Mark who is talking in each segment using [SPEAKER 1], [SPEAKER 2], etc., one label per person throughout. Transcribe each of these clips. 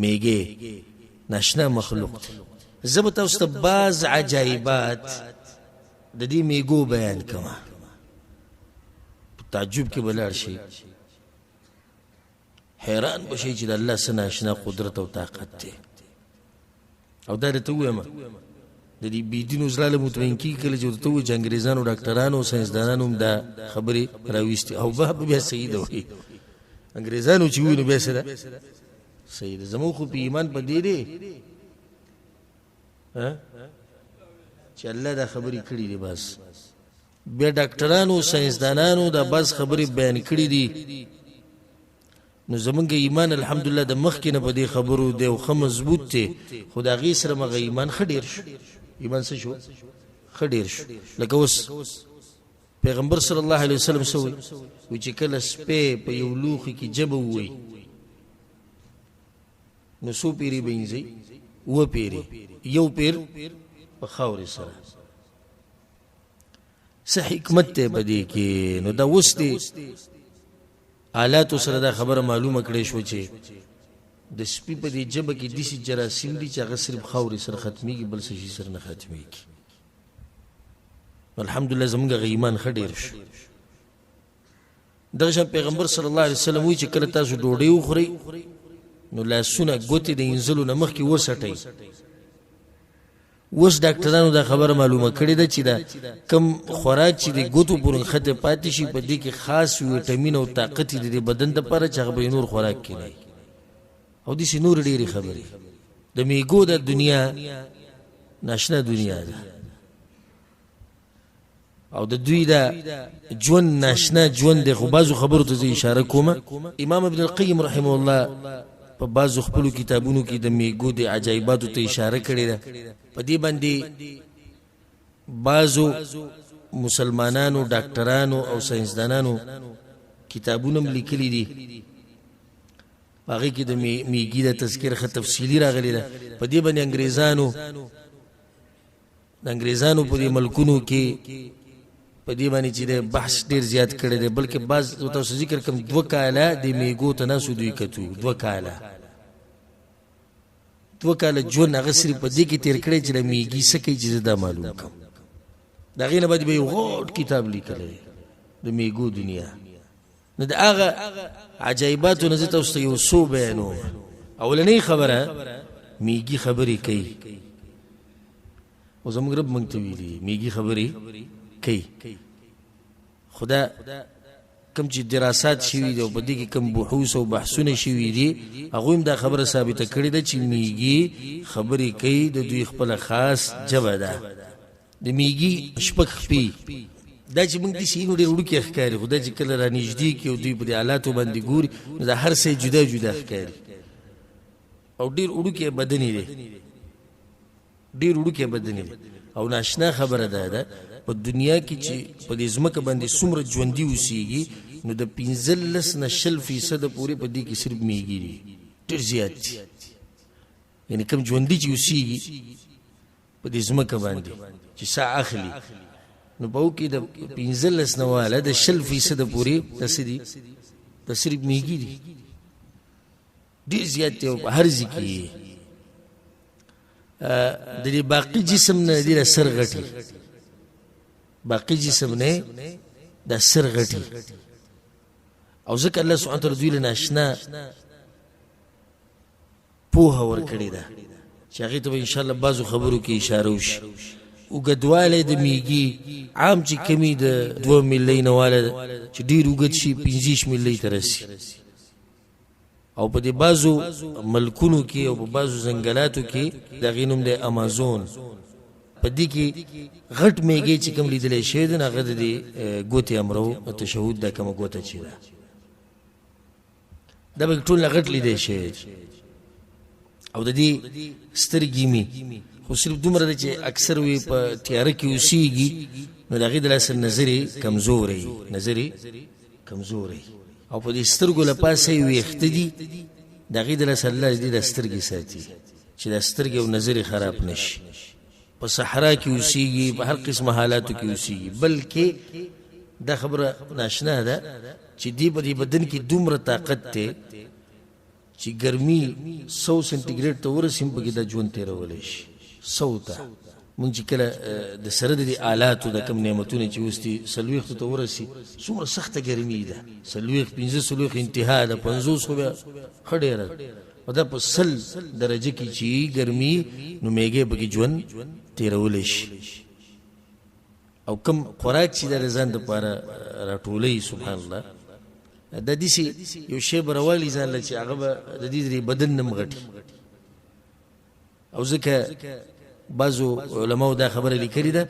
[SPEAKER 1] میګې ناشنا مخلوق دی. زه به تاسو ته بعض عجایبات د دې میګو بیان کوم، تعجب کې به لاړ شي، حیران به شي چې د الله څه ناشنا قدرت او طاقت دی. او دا درته ووایم د دې بېدینو زړه له مطمئن کېږي کله چې ورته ووایي چې انګرېزانو ډاکټرانو او ساینسدانانو هم دا خبرې راویستې او بیا صحیح ده وایي. انګرېزانو چې ووایي نو بیا څه ده صحیح ده. زموږ خو په ایمان په دې دی چې الله دا خبرې کړي دي، بس بیا ډاکټرانو ساینسدانانو دا بس خبرې بیان کړي دي. نو زمونږ ایمان الحمدلله د مخکې نه په دې خبرو دی او ښه مضبوط دی، خو د هغې سره مغه ایمان ښه ډېر شو. ایمان څه شو؟ ښه ډېر شو. لکه اوس پیغمبر صلی الله علیه وسلم څه وایي چې کله سپی په یو لوښي کې جبه ووایي نو څو پیرې به وینځئ؟ 7 پیرې، یو پیر په خاورې سره. څه حکمت دی په دې کې؟ نو دا اوس دی آلاتو سره دا خبره معلومه کړې شو چې د سپي په دې جبه کې داسې جراثیم دي چې هغه صرف خاورې سره ختمېږي، بل څه شي سره نه ختمېږي. الحمدلله زموږ هغه ایمان ښه ډېر شو. دغه شان پیغمبر صلی الله علیه وسلم وایي چې کله تاسو ډوډۍ وخورئ نو لاسونه ګوتې د اینځلو نه مخکې وسټئ. اوس ډاکټرانو دا خبره معلومه کړې ده چې دا کم خوراک چې د ګوتو پورې نښتې پاتې شي په دې کې خاص ویټامین او طاقت دی د بدن دپاره چې هغه به نور خوراک کې نه وي. او داسې نور ډېرې خبرې. د میګو د دنیا ناشنا دنیا ده او د دوی دا ژوند ناشنا ژوند دی. خو بعضو خبرو ته زه اشاره کوم. امام ابن القیم رحمه الله په بعضو خپلو کتابونو کې د میګو د عجایباتو ته اشاره کړې ده. په دې باندې بعضو مسلمانانو ډاکټرانو او ساینسدانانو کتابونه هم لیکلي دي، په هغې کې د میګي د تذکر ښه تفصیلي راغلی ده. په دې باندې انګریزانو په دې ملکونو کې په دې باندې چې د بحث ډېر زیات کړی دی. بلکې بعض تاسو ذکر کوم 2 کاله د میګو ته ناسو دوی کتو 2 کاله ژوند هغه صرف په دې کې تېر کړی چې د میګي څه کوي چې زه دا معلوم کړم. د هغې نه بعد به یو غوټ کتاب لیکلی د میګو دنیا. نو د هغه عجایباتو نه زه تاسو ته یو څو بیانوم. اولنۍ خبره میګي خبرې کوي او زموږ رب موږ ته ویلي میګي خبرې کوي. خدا کم چې دراسات شوي دي او په دې کې کم بحوث او بحثونه شوي دي هغوی هم دا خبره ثابته کړې ده چې میګي خبرې کوي. د دوی خپله خاص ژبه ده. د میګي 6 خپې دا چې موږ داسې نو ډېر وړوکي ښکاري، خو دا چې کله را نږدې کړي او دوی په دې آلاتو باندې ګوري نو دا هر څه جدا جدا ښکاري او ډېر وړوکي بدنې دی، ډېر وړوکي بدنې دی. او ناشنا خبره ده په دنیا کې چې په دې ځمکه باندې څومره ژوندي اوسېږي نو د 15 نه 20% پورې په دې کې صرف میګي دي، ډېر زیات دي. یعنې کوم ژوندي چې اوسېږي په دې ځمکه باندې چې ساه اخلي نو په هغو کې د 15 نه واله د 20% پورې داسې دي د صرف میګي دي، ډېر زیات دي. او په هر ځای کې د دې باقي جسم نه دې سر غټي، باقي جسم نه د سر غټي. او ځکه الله سبحانه وتعالی دوی له ناشنا پوهه ورکړې ده چې هغې ته به انشاءالله بعضو خبرو کې اشاره وشي. اوږدوالی د میګي عام چې کمی د 2 میلۍ نه واله چې ډېر اوږد شي 25 میلۍ ته رسي. او په دې بعضو ملکونو کې او په بعضو ځنګلاتو کې د هغې نوم دی امازون. په دې کې غټ میګی چې کوم لیدلی شوی دی نو هغه د دې ګوتې امرو تشهد دا کومه ګوته چې ده دا به ټول نه غټ لیدی شوی او د دې سترګې مې خو صرف دومره ده چې اکثر وی په تیاره کې اوسېږي نو د هغې د لاسه نظرې کمزورې او په دې سترګو له پاسه یې ویښته دي د هغې د لاسه الله دې د سترګې ساتي چې د سترګې او نظرې خراب نه شي. په صحرا کې اوسېږي، په هر قسمه حالاتو کې اوسېږي. بلکې دا خبره ناشنا ده چې دې په دې بدن کې دومره طاقت دی چې ګرمي 100 سنټیګریډ ته ورسیم پکې دا ژوند تېرولی شي 100 ته مونږ چې کله د سره د دې آلاتو د کم نعمتونه چې اوس دي 40 ته ورسي څومره سخته ګرمي ده 40 45 انتها ده 50 خو بیا ښه ډېره او دا په 100 درجه کې چې ګرمي نو میږی پکې ژوند تېرولی شي او کم خوراک چې د ځان دپاره راټولوي سبحان الله د داسې یو شی به راوالي ځان له چې هغه به د دې بدن نه مغټي او ځکه بعضو علماو دا خبره لیکلې ده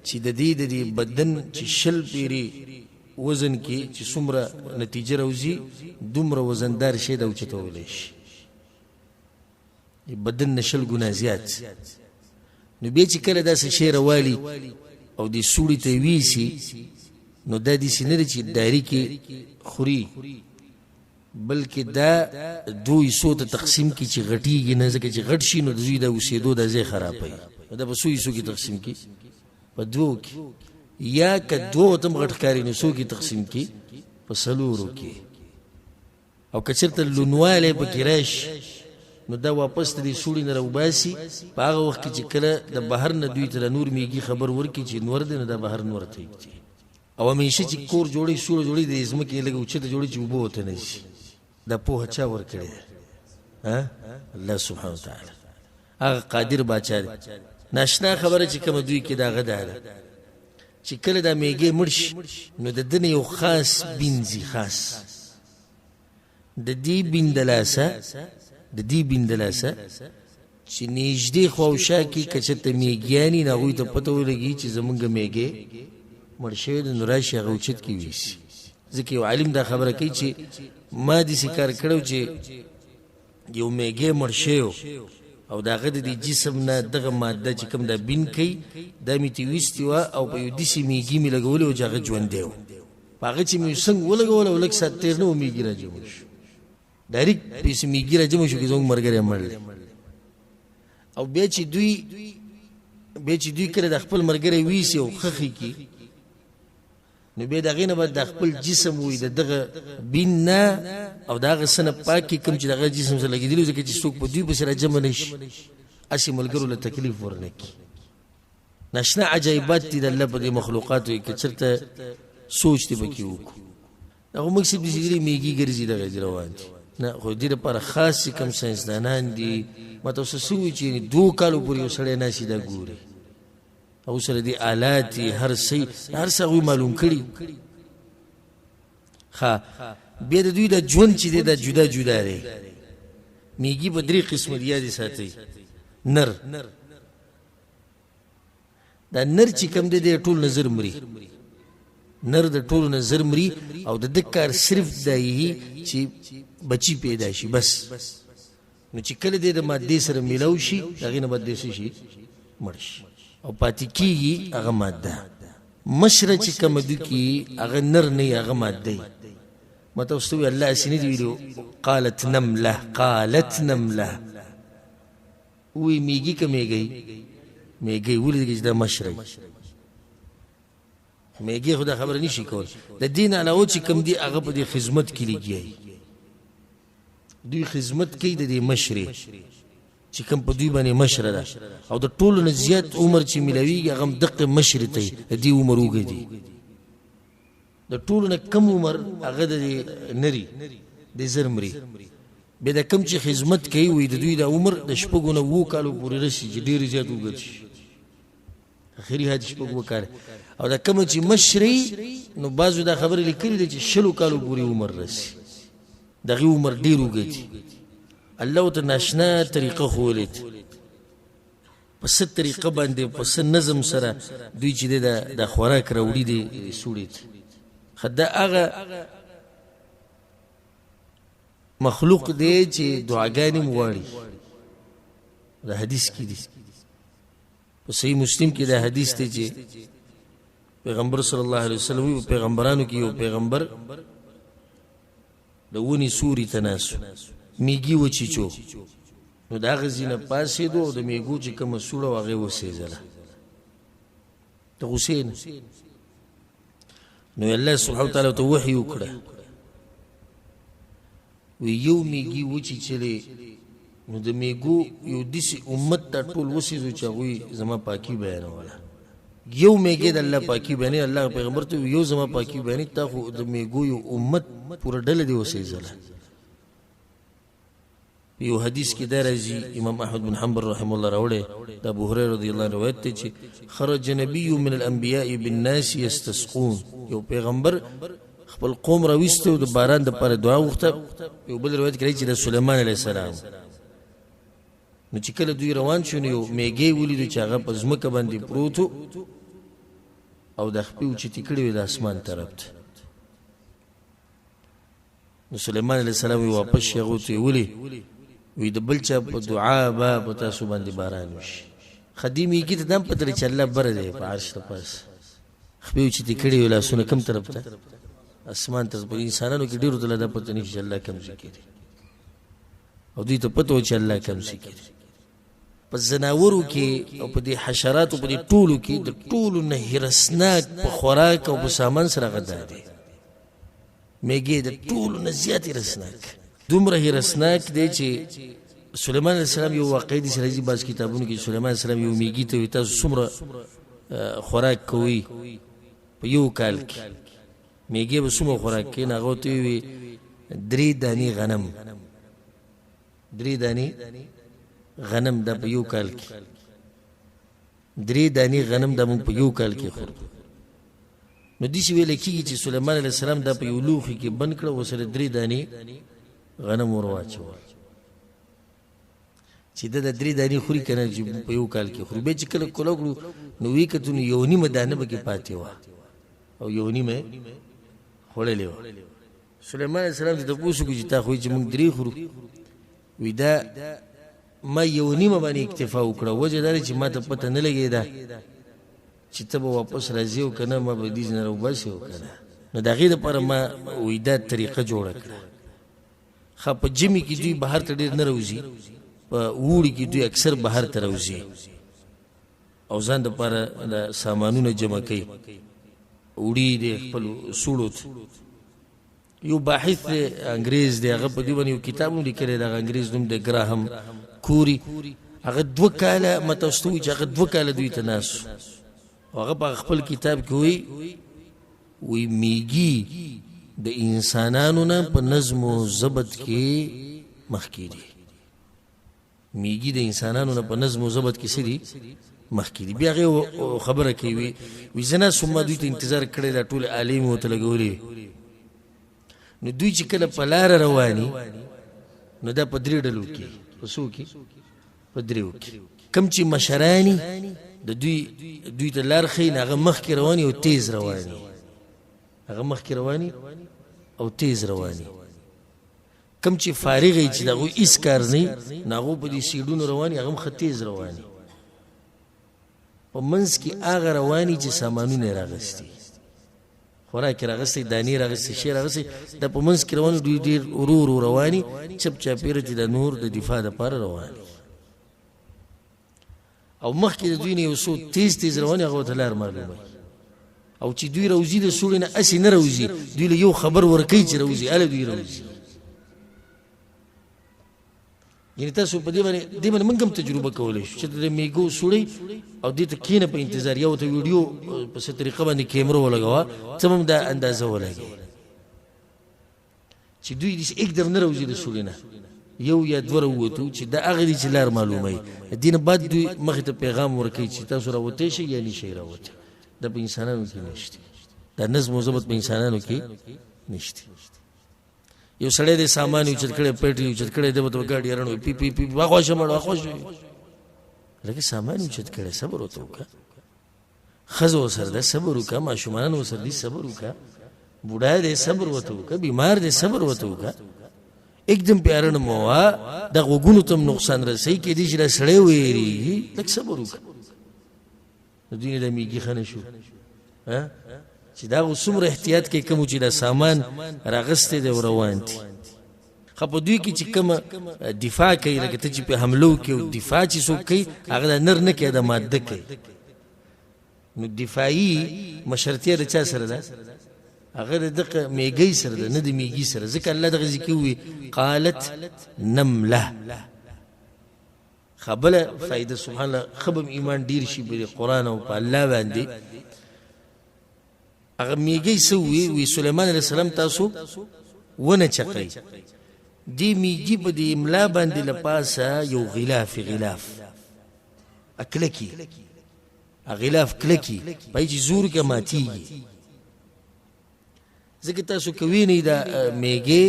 [SPEAKER 1] چې د دې بدن چې 100 پیرې وزن کې چې څومره نتیجه راوځي دومره وزندار شی د اوچتولی شي بدن نه 100 ګنا زیات نو بیا چې کله داسې شی راوالي او د سوړي ته ویسي نو دا داسې نه دی چې داري کې خوري بلکې دا دوی سو ته تقسیم کی چې غټیږي نه ځکه چې غټ شي نو د دوی د اوسېدو د ځای خرابوي دا په سوی سو کې تقسیم کی په دوو کې یا که دوو ته هم غټ ښکاري نو سو کې تقسیم کی په څلورو کې او که چېرته لونوالی پکې راشي نو دا واپس د دې سوړي نه راوباسي په هغه وخت کې چې کله د بهر نه دوی ته د نور میږي خبر ورکړي چې نور دی نو دا بهر نور ته یږدي او همیشه چې کور جوړي سوړه جوړي د ځمکې لږ اوچته جوړي چې اوبه ورته نه شي دا پوهه چا ورکړې ده الله سبحانه وتعالی هغه قادر باچا دی ناشنا خبره چې کومه دوی کې دا غدا ده چې کله دا میږي مړ شي نو د ده نه یو خاص بینځي خاص د دې بیندلاسه چې نږدې خواوشا کې که چېرته میږیاني نو هغوی ته پته ولګي چې زمونږ میږی مړ شوی دی نو راشي هغه اوچت کې ویسي ځکه یو عالم دا خبره کوي چې ما داسې کار کړی چې یو میږی مړ شوی او د هغه د دې جسم نه دغه ماده چې کوم دا بین کوي دا مې ترې ویستې وه او په یو داسې میږي مې لګولی و چې هغه ژوندی و په هغه چې مې څنګ ولګول او لږ ساعت تېر نه و میږي را جمع شو ډایرکټ پیسې میږي را جمع شو که زموږ ملګری مړ دی او بیا چې دوی کله د خپل ملګری ویسي او خښې کړي نو بیا د هغې نه به د خپل جسم وي د دغه بین نه او د هغه څه نه پاک کړي کوم چې د هغه جسم سره لګېدلي ځکه چې څوک په دوی پسې را جمع نه شي هسې ملګرو له تکلیف ورنه کړي ناشنا عجایبات دي د الله په دې مخلوقاتو کې که چېرته سوچ دې پکې وکړو هغه موږ صرف داسې دي میږي ګرځي دغه دې روان دي نه خو دې لپاره خاص چې کوم ساینسدانان دي ما ته اوس څه وایي چې 2 کالو پورې یو سړی ناستي دا ګوري او سره دې آلات هر څه هغوی معلوم کړي ښه بیا د دوی د ژوند چې دی دا جدا جدا دی میږي په 3 قسمه دي یادې ساتئ نر دا نر چې کوم دی دی ټول نظر مري نر د ټولو نظر مري او د ده کار صرف دا یي چې بچی پیدا شي بس نو چې کله دی د مادې سره میلاو شي د هغې نه به دی څه شي مړ شي او پاتې کېږي هغه ماده مشره چې کومه دوی کې هغه نر نه وي هغه ماده وي ما ته اوس ته وایي الله هسې نه دي ویلي قالت نمله وایي میږي که میږی ولې چې دا مشره وي میږي خو دا خبره نشي کول د دې نه علاوه چې کوم دي هغه په دې خدمت کې لګیا دوی خدمت کوي د دې مشرې چې کوم په دوی باندې مشره ده او د ټولو نه زیات عمر چې میلاویږي هغه هم دقه مشرې ته د دې عمر اوږدي د ټولو نه کم عمر هغه د نري د زر مري بیا د کم چې خدمت کوي وایي د دوی د عمر د 7 نه 7 کالو پورې رسي چې ډېر زیات اوږد شي اخري حد 7 وکړي او دا کوم چې مشري نو بعضو دا خبره لیکلې ده چې 20 کالو پورې عمر رسي دغه عمر ډېر اوږد الله ته ناشنا طریقه ښولې په څه طریقه باندې په څه نظم سره دوی چې دی د خوراک راوړي دی سوړي ته ښه دا هغه مخلوق دی چې دعاګانې م غواړي دا حدیث کې دی په صحیح مسلم کې دا حدیث دی چې پیغمبر صلی الله علیه وسلم وی پیغمبرانو کې یو پیغمبر د ونې سوري ته ناست میږي وچیچو نو د هغه ځینه پاڅېدو او د میږو چې کومه سوړه وه هغې وسېزله د غوسې نه نو الله سبحانه وتعالی ورته وحي وکړه وی یو میږي وچی چلی نو د میګو یو داسې امت ته ټول وسیزو چې هغوی زما پاکي بیانوله یو میږي د الله پاکي بیانوي الله پیغمبر ته یو زما پاکي بیانوي تا خو د میګو یو امت پوره ډله دې وسیزله یو حدیث کې دا راځي امام احمد بن حنبل رحمه الله راوړی د ابو هريره رضی الله عنه روایت دی چې خرج نبي من الانبیاء بالناس يستسقون یو پیغمبر خپل قوم راویسته د باران د لپاره دعا وغوښته یو بل روایت کې چې د سلیمان علیه السلام نو چې کله دوی روان شو نو یو میږی ولیدو چې هغه په ځمکه باندې پروت او د خپې اوچتې کړې وې د اسمان طرف ته نو سلیمان علیه السلام یې واپس شي هغو ته یې ولي وی د بل چا په دعا به په تاسو باندې باران وشي خدي میږي ته دا هم پته چې الله بره دی په عرش ته پاس خپې اوچتې کړې وې لاسونه کوم طرف ته اسمان ته په انسانانو کې ډېرو ته دا پته نه شي چې الله کوم ځای کې دی او دوی ته پته و چې الله کوم ځای کې دی په ځناورو کې او په دې حشراتو په دې ټولو کې د ټولو نه هرسناک په خوراک او په سامان سره غدا دی میږي د ټولو نه زیات هرسناک دومره هرسناک دی چې سلیمان علیه السلام یو واقع دي سره بعض کتابونو کې سلیمان علیه السلام یو میږي ته وي تاسو څومره خوراک کوئ په یو کال کې میږي به څومره خوراک کوي هغه ته وي 3 دانې غنم 3 دانې غنم دا په یو کال کې 3 دانې غنم دا موږ په یو کال کې خورو نو داسې ویل کېږي چې سلیمان علیه السلام دا په یو لوښي کې بند کړه ورسره 3 دانې غنم ور واچول چې دا د 3 دانې خوري که نه چې په یو کال کې خوري بیا چې کله کوله کړو نو ویې کتو نو یو نیمه دانه پکې پاتې وه او یو نیمه خوړلې وه سلیمان علیه السلام ته تپوس وکړو چې تا خو چې موږ 3 خورو وی دا ما یو نیمه باندې اکتفا وکړه وجه دا چې ما ته پته نه لګېده چې ته به واپس راځې او که نه ما به دې نه راوباسې او که نه نو د هغې دپاره ما وی دا طریقه جوړه کړه ښه په ژمي کې دوی بهر ته ډېر نه راوځي په اوړي کې دوی اکثر بهر ته راوځي او ځان دپاره د سامانونه جمع کوي اوړي د خپلو سوړو ته یو باحث دی انګریز دی هغه په دې باندې یو کتاب هم لیکلی دی هغه انګریز نوم دی ګراهم کوري هغه 2 کاله ما تاسو ته وایي چې هغه 2 کاله دوی ته ناست او هغه په خپل کتاب کې وایي میږي د انسانانو نه په نظم و ضبط کې مخکې دي میږي د انسانانو نه په نظم و ضبط کې څه دي مخکې دي بیا هغې خبره کوي وایي زه ناست وم ما دوی ته انتظار کړی دا ټولې آلې مې ورته لګولې نو دوی چې کله په لاره رواني نو دا په 3 ډلو کې په څو کې په 3 کې کم چې مشرانی د دوی ته لار ښیي نو هغه مخکې رواني او تیز رواني هغه مخکې رواني او تیز رواني کم چې فارغ وي چې د هغوی هېڅ کار نه وي نو هغو په دې سیډونو رواني هغه هم ښه تیز رواني په منځ کې هغه رواني چې سامانونه یې راغستي خوراک راغستی دانی راغستی شی راغستی دا په منځ کې رواني دوی ډېر ورو ورو رواني چپ چاپېره چې د نور د دفاع دپاره رواني او مخکې د دوی نه یو څو تیز تیز رواني هغه ورته لار معلوموي او چې دوی روځي د سوړې نه هسې نه روځي دوی له یو خبر ورکوي چې روځي هله دوی روځي یعنې تاسو په دې باندې موږ هم تجربه کولی شو چې د میږو سوړی او دې ته کښېنه په انتظار یا ورته ویډیو په څه طریقه باندې کیمرو ولګوه څه هم دا اندازه ولګوي چې دوی داسې اکدم نه روځي د سوړې نه یو یا 2 راووتو چې دا هغه دي چې لار معلوموي دې نه بعد دوی مخې ته پیغام ورکوي چې تاسو راوتی شئ یا نشئ راوتی دا په انسانانو کې نشته دا نظم و ضبط په انسانانو کې نشته یو سړی د سامان اوچت کړی پټ یې اوچت کړی دی به ته ګاډي هرن وي پي پي پي واخواشه مړ واخواشه لکه سامان اوچت کړی صبر ورته وکړه ښځه ورسره ده صبر وکړه ماشومان ورسره دي صبر وکړه بوډا دی صبر ورته وکړه بیمار دی صبر ورته وکړه एकदम प्यारण मोवा दा غوګونو تم نقصان رسي کې دي چې سړی ويري لکه صبر وکړه دینه د میږي خنه شو ها چې دا وسمره احتیاط کې کوم چې دا سامان راغسته دی روان دي خو دوی کې چې کوم دفاع کوي لکه ته چې په حملو کې دفاع چې څوک کوي هغه نر نه کې د ماده کوي نو دفاعي مشرتیه د چا سره ده هغه دغه میګي سره ده نه د میګي سره ځکه الله دغه ذکر وي قالت نمله خبله فائدہ سبحان الله خبم ایمان ډیر شي په قرآن او په الله باندې هغه میګي سوي وي سليمان عليه السلام تاسو ونه چقي دی میګي په دې املا باندې لپاسه یو غلاف اکلکی غلاف کلکی پای چې زور کې ماتيږي ځکه تاسو کوي نه دا میګي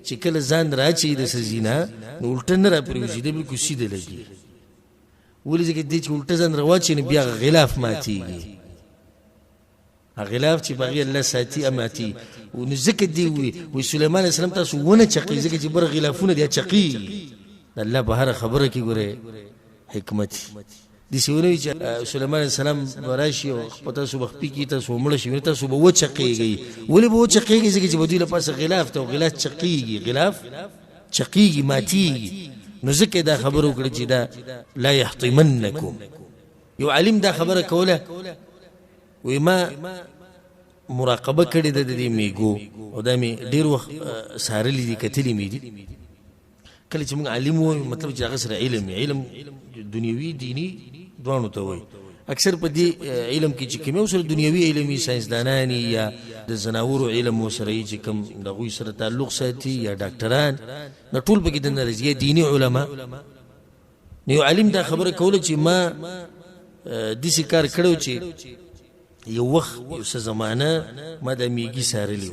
[SPEAKER 1] چې کله ځان راچي د سزینا نو الټن را پروزي د بالکل سیده لګي ولې ځکه دې چې الټ ځان راوچي نه بیا غلاف ماتيږي غلاف چې باغی الله ساتي اماتي او ځکه دی وي سليمان عليه السلام تاسو ونه چقي ځکه چې بر غلافونه دي چقي الله په هر خبره کې ګوره حکمت دي سونه چې سليمان عليه السلام راشي او پتا سو بخپي کی تاسو مړ شي تاسو به و چقيږي ولې به و چقيږي ځکه چې بدیله پاسه غلاف ته غلاف چقيږي غلاف چقيږي ماتيږي نو ځکه دا خبرو کړی چې دا لا يحطمنكم یو علم دا خبره کوله وما مراقبه کړی د دې میګو او دا می ډیر وخت سارلی دي کتلی می دي کله چې موږ عالم وو مطلب چې هغه سره علم دنیوي دینی دوانو ته وای اکثر په دې علم کې چې کوم سره دنیوي علمي ساينسدانانی یا د زناورو علم سره چې کوم دغه سره تعلق ساتي یا ډاکټران نو ټول به د نظریه دینی علما نو علم دا خبره کوله چې ما د څه کار کړو چې یو وخت یو څه زمانہ ما د میګي سارلی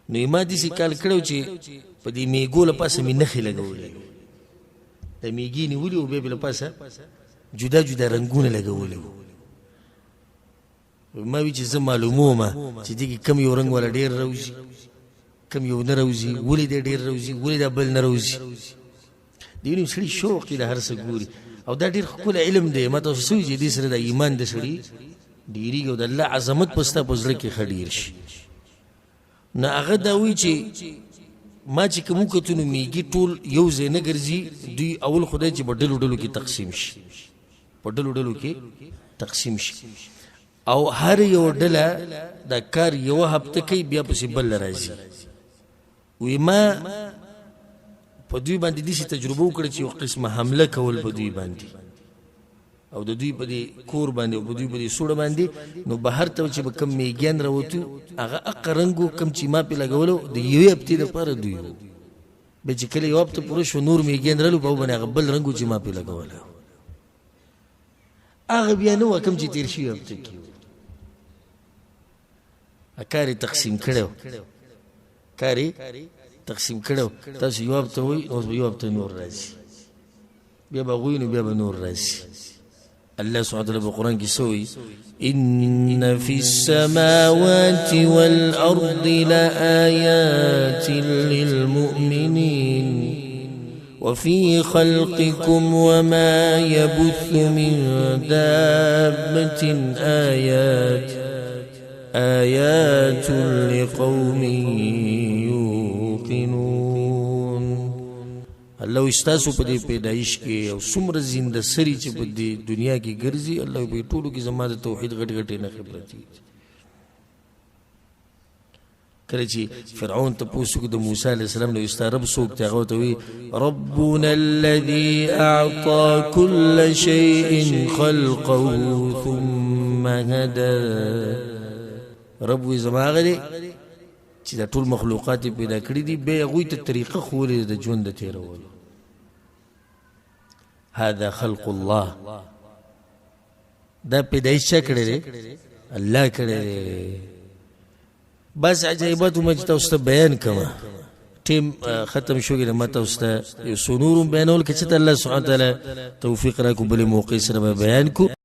[SPEAKER 1] نو ما دې څه کال کړو چې په دې میګو له پاسه مې نخې لګولې د میګي نیولې او به بل پاسه جدا جدا رنگونه لګولې ما وی چې زه معلومه چې دې کم یو رنگ ولا ډیر روزي کم یو نه روزي ولې دې ډیر روزي ولې دا بل نه روزي دې نو سړي شوق دې هر څه ګوري او دا ډیر خپل علم دی مته سوي چې دې سره د ایمان د سړي ډیری او د الله عظمت پستا پزړه کې خډیر شي نه هغه دا وی چې ما چې کوم کتون میګي ټول یو ځای نه ګرځي دوی اول خدای چې بدلو ډلو کې تقسیم شي بدلو ډلو کې تقسیم شي او هر یو ډله د کار یو هفته کې بیا پسې بل راځي وی ما په دوی باندې دې تجربه وکړه چې یو قسمه حمله کول په دوی باندې او د دوی په دې کور باندې او په دوی په دې سوړ باندې نو بهر ته چې کم میګان راوته هغه اقرنګو کم چې ما په لګولو د یو هفته لپاره دوی به چې کله یو هفته پوره شو نور میګان رالو په باندې هغه بل رنگو چې ما په لګولو هغه بیا نو کم چې تیر شي هفته کې اکاري تقسیم کړو کاری تقسیم کړو تاسو یو هفته وي او یو هفته نور راځي بیا به غوی نو بیا به نور راځي الله سبحانه وتعالى بالقرآن کې سوي إن في السماوات والأرض لآيات للمؤمنين وفي خلقكم وما يبث من دابة آيات لقوم يوقنون الله استاسو په دې پیدایش کې او څومره زنده سری چې په دې دنیا کې ګرځي الله په ټولو کې زموږ د توحید غټ نه خبرتي کله چې فرعون ته پوښتنه د موسی عليه السلام نو استرب سوق ته هغه ته وی ربنا الذي اعطى كل شيء خلقه ثم هدى رب زماغلی چې د ټول مخلوقات پیدا کړی دي به غوي ته طریقه خوري د ژوند د تیرول هذا خلق الله دا پیدایش کړی دی الله کړی بس عجایبات مې تاسو ته بیان کما ټیم ختم شوګي ما تاسو ته سنور بیانول کې چې الله سبحانه وتعالى توفیق راکو بل موقع سره بیان کو